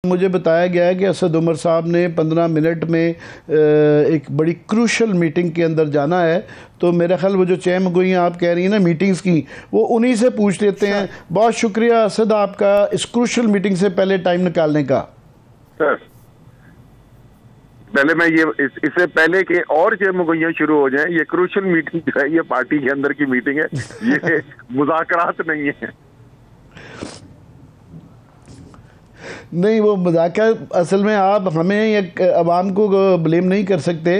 मुझे बताया गया है कि असद उमर साहब ने 15 मिनट में एक बड़ी क्रूशल मीटिंग के अंदर जाना है। तो मेरा ख्याल वो जो चैम गोइयाँ आप कह रही हैं ना मीटिंग्स की, वो उन्हीं से पूछ लेते हैं। बहुत शुक्रिया असद आपका इस क्रूशल मीटिंग से पहले टाइम निकालने का। सर पहले मैं इससे पहले कि और चैम गोइयाँ शुरू हो जाएं, ये क्रूशल मीटिंग जो है ये पार्टी के अंदर की मीटिंग है, ये मुज़ाकरात नहीं है। नहीं, वो मजाक है। असल में आप हमें या अवाम को ब्लेम नहीं कर सकते।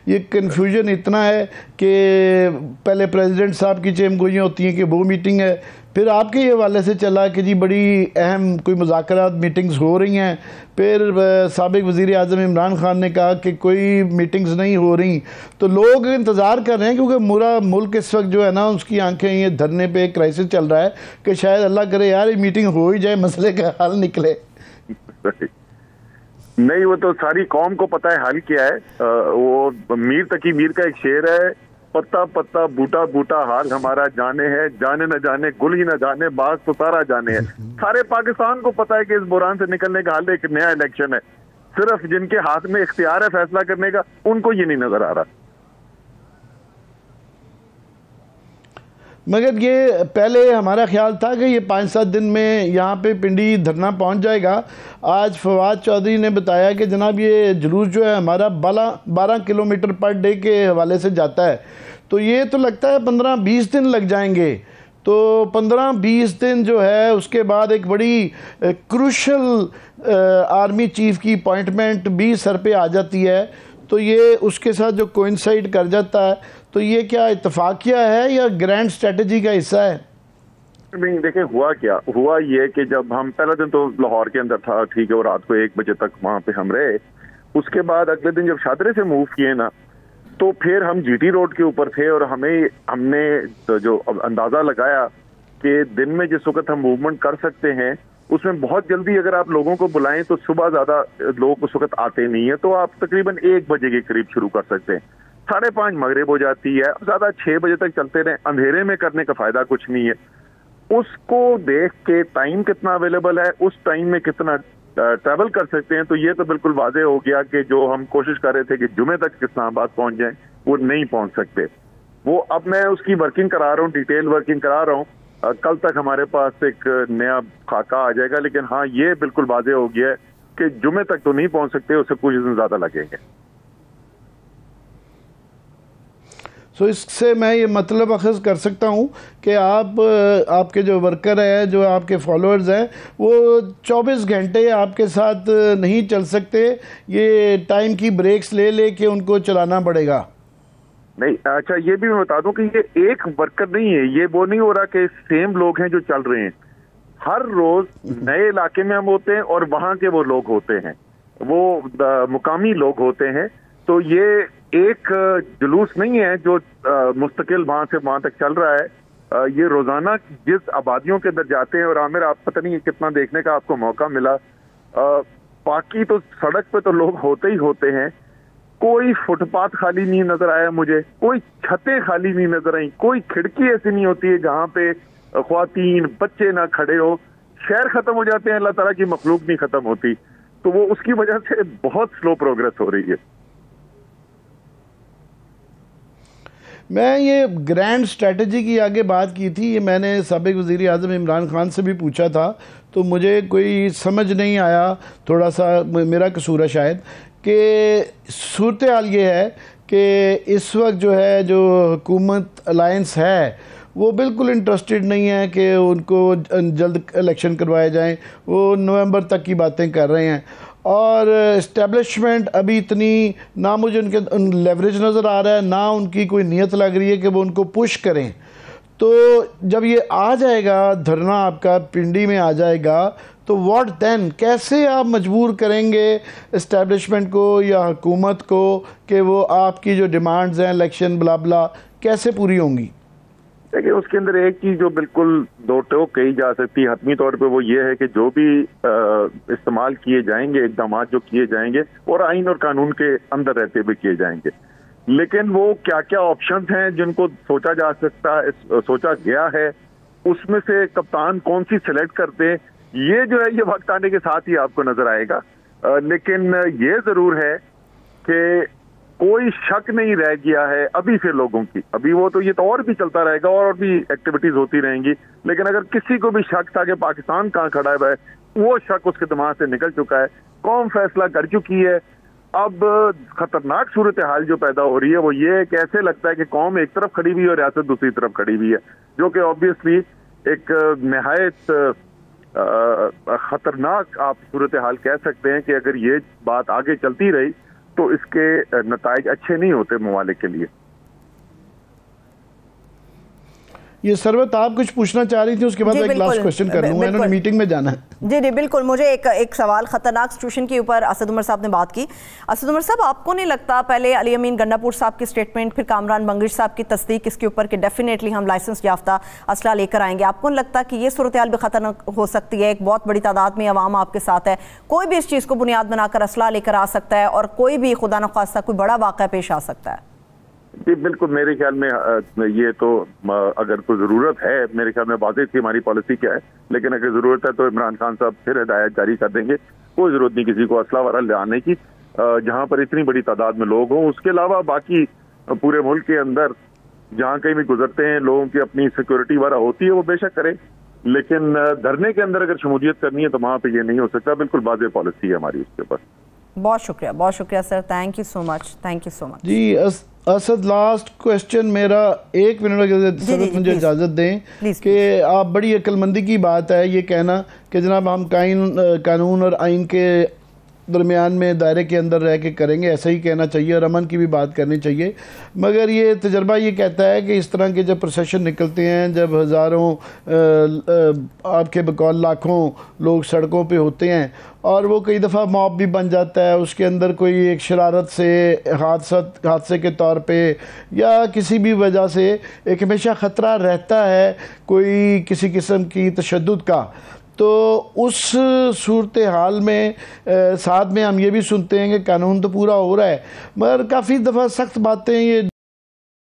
ये कन्फ्यूजन इतना है कि पहले प्रेसिडेंट साहब की चेम गोइयाँ होती हैं कि वो मीटिंग है, फिर आपके ये हवाले से चला कि जी बड़ी अहम कोई मुज़ाकरात मीटिंग्स हो रही हैं, फिर साबिक वज़ीर आज़म इमरान खान ने कहा कि कोई मीटिंग्स नहीं हो रही। तो लोग इंतज़ार कर रहे हैं क्योंकि पूरा मुल्क इस वक्त जो है ना उसकी आंखें ये धरने पे एक क्राइसिस चल रहा है कि शायद अल्लाह करे यार ये मीटिंग हो ही जाए, मसले का हल निकले। नहीं, वो तो सारी कौम को पता है हल क्या है। वो मीर तकी मीर का एक शेर है, पत्ता पत्ता बूटा बूटा हाल हमारा जाने है, जाने न जाने गुल ही न जाने बास तो सारा जाने है। सारे पाकिस्तान को पता है कि इस बुरान से निकलने का हल एक नया इलेक्शन है। सिर्फ जिनके हाथ में इख्तियार है फैसला करने का, उनको ये नहीं नजर आ रहा। मगर ये पहले हमारा ख्याल था कि ये 5-7 दिन में यहाँ पे पिंडी धरना पहुँच जाएगा। आज फवाद चौधरी ने बताया कि जनाब ये जुलूस जो है हमारा 12 किलोमीटर पर डे के हवाले से जाता है, तो ये तो लगता है 15-20 दिन लग जाएंगे। तो 15-20 दिन जो है उसके बाद एक बड़ी क्रूशल आर्मी चीफ की अपॉइंटमेंट भी सर पे आ जाती है, तो ये उसके साथ जो कोइंसाइड कर जाता है, तो ये क्या इत्तफाकिया है या ग्रैंड स्ट्रेटजी का हिस्सा है? नहीं देखें, हुआ क्या हुआ ये कि जब हम पहला दिन तो लाहौर के अंदर था, ठीक है, और रात को 1 बजे तक वहां पे हम रहे। उसके बाद अगले दिन जब शादरे से मूव किए ना, तो फिर हम जीटी रोड के ऊपर थे और हमने तो जो अंदाजा लगाया कि दिन में जिस वक्त हम मूवमेंट कर सकते हैं उसमें बहुत जल्दी अगर आप लोगों को बुलाएं तो सुबह ज्यादा लोग उस वक्त आते नहीं है, तो आप तकरीबन 1 बजे के करीब शुरू कर सकते हैं। 5:30 मगरिब हो जाती है, ज्यादा 6 बजे तक चलते रहे, अंधेरे में करने का फायदा कुछ नहीं है। उसको देख के टाइम कितना अवेलेबल है, उस टाइम में कितना ट्रैवल कर सकते हैं, तो ये तो बिल्कुल वाजे हो गया कि जो हम कोशिश कर रहे थे कि जुमे तक इस्लामाबाद पहुंच जाएं, वो नहीं पहुंच सकते। वो अब मैं उसकी वर्किंग करा रहा हूँ, डिटेल वर्किंग करा रहा हूँ। कल तक हमारे पास एक नया खाका आ जाएगा, लेकिन हाँ ये बिल्कुल वाजे हो गया है कि जुमे तक तो नहीं पहुंच सकते, उससे कुछ दिन ज्यादा लगेंगे। सो इससे मैं ये मतलब अखज़ कर सकता हूँ कि आपके जो वर्कर हैं, जो आपके फॉलोअर्स हैं, वो 24 घंटे आपके साथ नहीं चल सकते, ये टाइम की ब्रेक्स ले के उनको चलाना पड़ेगा। नहीं, अच्छा ये भी मैं बता दूं कि ये एक वर्कर नहीं है, ये वो नहीं हो रहा कि सेम लोग हैं जो चल रहे हैं। हर रोज नए इलाके में हम होते हैं और वहां के वो लोग होते हैं, वो मुकामी लोग होते हैं। तो ये एक जुलूस नहीं है जो मुस्तकिल वहां से वहां तक चल रहा है। ये रोजाना जिस आबादियों के अंदर जाते हैं, और आमिर आप पता नहीं कितना देखने का आपको मौका मिला, बाकी तो सड़क पे तो लोग होते ही होते हैं। कोई फुटपाथ खाली नहीं नजर आया मुझे, कोई छतें खाली नहीं नजर आई, कोई खिड़की ऐसी नहीं होती है जहां पे ख्वातीन बच्चे ना खड़े हो। शहर खत्म हो जाते हैं, अल्लाह ताला की मखलूक नहीं खत्म होती, तो वो उसकी वजह से बहुत स्लो प्रोग्रेस हो रही है। मैं ये ग्रैंड स्ट्रेटजी की आगे बात की थी, ये मैंने साबिक वज़ीर आज़म इमरान खान से भी पूछा था, तो मुझे कोई समझ नहीं आया, थोड़ा सा मेरा कसूर है शायद, कि सूरत हाल ये है कि इस वक्त जो है जो हुकूमत अलायंस है वो बिल्कुल इंटरेस्टेड नहीं है कि उनको जल्द इलेक्शन करवाए जाएं। वो नवंबर तक की बातें कर रहे हैं, और इस्टेब्लिशमेंट अभी इतनी ना मुझे उनके लेवरेज नज़र आ रहा है, ना उनकी कोई नीयत लग रही है कि वो उनको पुश करें। तो जब ये आ जाएगा धरना आपका पिंडी में आ जाएगा, तो व्हाट देन, कैसे आप मजबूर करेंगे इस्टेब्लिशमेंट को या हुकूमत को कि वो आपकी जो डिमांड्स हैं इलेक्शन ब्ला ब्ला कैसे पूरी होंगी? देखिए, उसके अंदर एक चीज जो बिल्कुल दो टोक कही जा सकती है हतमी तौर पे, वो ये है कि जो भी इस्तेमाल किए जाएंगे, इकदाम जो किए जाएंगे, और आइन और कानून के अंदर रहते हुए किए जाएंगे। लेकिन वो क्या क्या ऑप्शंस हैं जिनको सोचा जा सकता है, सोचा गया है, उसमें से कप्तान कौन सी सिलेक्ट करते हैं, ये जो है ये वक्त आने के साथ ही आपको नजर आएगा। लेकिन ये जरूर है कि कोई शक नहीं रह गया है अभी से लोगों की। अभी वो तो ये तो और भी चलता रहेगा और भी एक्टिविटीज होती रहेंगी, लेकिन अगर किसी को भी शक था कि पाकिस्तान कहाँ खड़ा है, वो शक उसके दिमाग से निकल चुका है। कौम फैसला कर चुकी है। अब खतरनाक सूरत हाल जो पैदा हो रही है वो ये कि ऐसे लगता है कि कौम एक तरफ खड़ी हुई है और रियासत दूसरी तरफ खड़ी हुई है, जो कि ऑब्वियसली एक निहायत खतरनाक आप सूरत हाल कह सकते हैं कि अगर ये बात आगे चलती रही तो इसके नताइज अच्छे नहीं होते ममालिक के लिए। ये सरवत आप कुछ पूछना चाह रही थी, उसके बाद एक लास्ट क्वेश्चन कर लूंगा, इन्होंने मीटिंग में जाना है। जी बिल्कुल, मुझे एक सवाल खतरनाक सिचुएशन के ऊपर असद उमर साहब ने बात की। असद उमर साहब, आपको नहीं लगता पहले अली अमीन गन्नापुर साहब की स्टेटमेंट, फिर कामरान बंगिश साहब की तस्दीक इसके ऊपर कि डेफिनेटली हम लाइसेंस याफ्ता असला लेकर आएंगे, आपको नहीं लगता कि ये सूरत हाल भी खतरनाक हो सकती है? एक बहुत बड़ी तादाद में अवाम आपके साथ है, कोई भी इस चीज़ को बुनियाद बनाकर असला लेकर आ सकता है और कोई भी खुदा न खास्ता कोई बड़ा वाक़या पेश आ सकता है। जी बिल्कुल, मेरे ख्याल में ये तो अगर कोई जरूरत है, मेरे ख्याल में वाज़ेह थी हमारी पॉलिसी क्या है, लेकिन अगर जरूरत है तो इमरान खान साहब फिर हिदायत जारी कर देंगे। कोई जरूरत नहीं किसी को असला वगैरह ले आने की जहां पर इतनी बड़ी तादाद में लोग हों। उसके अलावा बाकी पूरे मुल्क के अंदर जहां कहीं भी गुजरते हैं लोगों की अपनी सिक्योरिटी वगैरह होती है, वो बेशक करें, लेकिन धरने के अंदर अगर शमूलियत करनी है तो वहां पर यह नहीं हो सकता। बिल्कुल वाज़ेह पॉलिसी है हमारी उसके ऊपर। बहुत शुक्रिया sir, thank you so much, thank you so much. जी असद, लास्ट क्वेश्चन मेरा 1 मिनट सर मुझे इजाज़त दें कि आप बड़ी अक्लमंदी की बात है ये कहना कि जनाब हम कानून और आइन के दरमियान में दायरे के अंदर रह के करेंगे, ऐसा ही कहना चाहिए और अमन की भी बात करनी चाहिए। मगर ये तजर्बा ये कहता है कि इस तरह के जब प्रोसेशन निकलते हैं, जब हज़ारों आपके बकौल लाखों लोग सड़कों पे होते हैं और वो कई दफ़ा मॉब भी बन जाता है, उसके अंदर कोई एक शरारत से हादसे के तौर पे या किसी भी वजह से एक हमेशा ख़तरा रहता है कोई किसी किस्म की तशद्दुद का। तो उस सूरत हाल में साथ में हम ये भी सुनते हैं कि कानून तो पूरा हो रहा है, मगर काफ़ी दफ़ा सख्त बातें, ये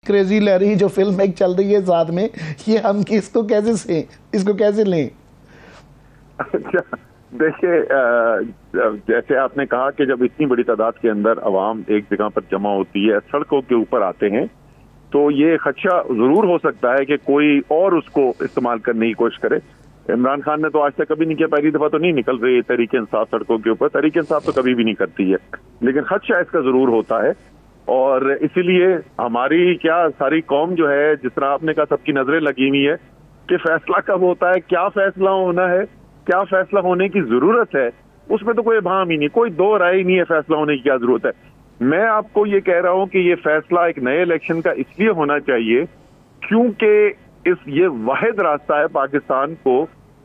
क्रेजी लहरी जो फिल्म एक चल रही है साथ में, ये हम इसको कैसे लें? अच्छा देखिए, जैसे आपने कहा कि जब इतनी बड़ी तादाद के अंदर अवाम एक जगह पर जमा होती है, सड़कों के ऊपर आते हैं, तो ये खदशा ज़रूर हो सकता है कि कोई और उसको इस्तेमाल करने की कोशिश करे। इमरान खान ने तो आज तक कभी नहीं किया, पहली दफा तो नहीं निकल रही है तहरीक इंसाफ सड़कों के ऊपर, तहरीक इंसाफ तो कभी भी नहीं करती है, लेकिन खदशा इसका जरूर होता है। और इसीलिए हमारी क्या सारी कौम जो है, जिस तरह आपने कहा, सबकी नजरें लगी हुई है कि फैसला कब होता है, क्या फैसला होना है, क्या फैसला होने की जरूरत है, उसमें तो कोई भाम ही नहीं, कोई दो राय नहीं है फैसला होने की क्या जरूरत है। मैं आपको ये कह रहा हूं कि ये फैसला एक नए इलेक्शन का इसलिए होना चाहिए क्योंकि ये वाहिद रास्ता है पाकिस्तान को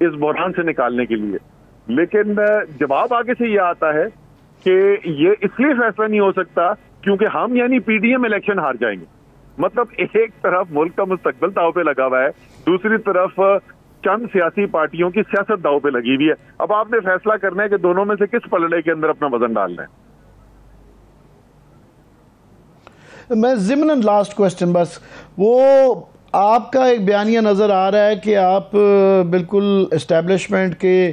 इस बहरान से निकालने के लिए। लेकिन जवाब आगे से ये आता है कि ये इसलिए फैसला नहीं हो सकता क्योंकि हम यानी पीडीएम इलेक्शन हार जाएंगे। मतलब एक तरफ मुल्क का मुस्तकबिल दाव पे लगा हुआ है, दूसरी तरफ चंद सियासी पार्टियों की सियासत दाव पे लगी हुई है। अब आपने फैसला करना है कि दोनों में से किस पलड़े के अंदर अपना वजन डालना है। मैं ज़िम्नन लास्ट क्वेश्चन, बस वो आपका एक बयानिया नज़र आ रहा है कि आप बिल्कुल इस्टेब्लिशमेंट के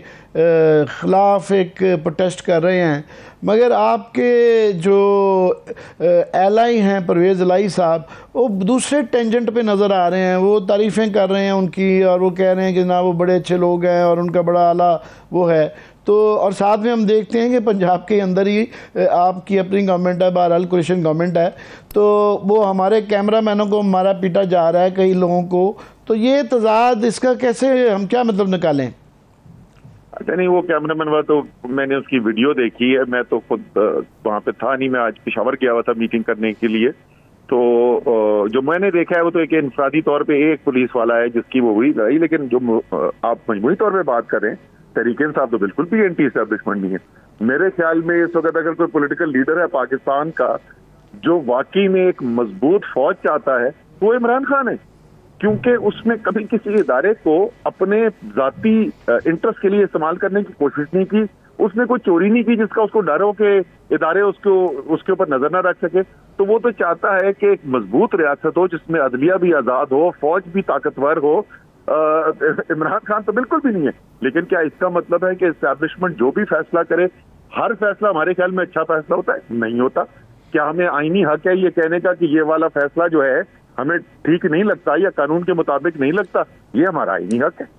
ख़िलाफ़ एक प्रोटेस्ट कर रहे हैं, मगर आपके जो एलाई हैं परवेज़ इलाही साहब, वो दूसरे टेंजेंट पे नज़र आ रहे हैं, वो तारीफ़ें कर रहे हैं उनकी और वो कह रहे हैं कि ना वो बड़े अच्छे लोग हैं और उनका बड़ा आला वो है। तो और साथ में हम देखते हैं कि पंजाब के अंदर ही आपकी अपनी गवर्नमेंट है, बहरहाल कोलिशन गवर्नमेंट है, तो वो हमारे कैमरामैनों को मारा पीटा जा रहा है कई लोगों को। तो ये तजाद, इसका कैसे हम क्या मतलब निकालें? अच्छा नहीं, वो कैमरामैन हुआ तो मैंने उसकी वीडियो देखी है, मैं तो खुद वहाँ पे था नहीं, मैं आज पेशावर गया हुआ था मीटिंग करने के लिए। तो जो मैंने देखा है वो तो एक इंफरादी तौर पे एक पुलिस वाला है जिसकी वो हुई लड़ाई, लेकिन जो आप मजमूई तौर पे बात करें, तहरीक इंसाफ तो बिल्कुल भी एंटी एस्टेब्लिशमेंट नहीं है। मेरे ख्याल में इस वक्त अगर कोई पॉलिटिकल लीडर है पाकिस्तान का जो वाकई में एक मजबूत फौज चाहता है वो इमरान खान है, क्योंकि उसने कभी किसी इदारे को अपने जाती इंटरेस्ट के लिए इस्तेमाल करने की कोशिश नहीं की, उसने कोई चोरी नहीं की जिसका उसको डर हो कि इदारे उसके ऊपर नजर ना रख सके। तो वो तो चाहता है कि एक मजबूत रियासत हो जिसमें अदलिया भी आजाद हो, फौज भी ताकतवर हो, इमरान खान तो बिल्कुल भी नहीं है। लेकिन क्या इसका मतलब है कि एस्टैब्लिशमेंट जो भी फैसला करे, हर फैसला हमारे ख्याल में अच्छा फैसला होता है? नहीं होता। क्या हमें आईनी हक है ये कहने का कि ये वाला फैसला जो है हमें ठीक नहीं लगता या कानून के मुताबिक नहीं लगता? ये हमारा आईनी हक है।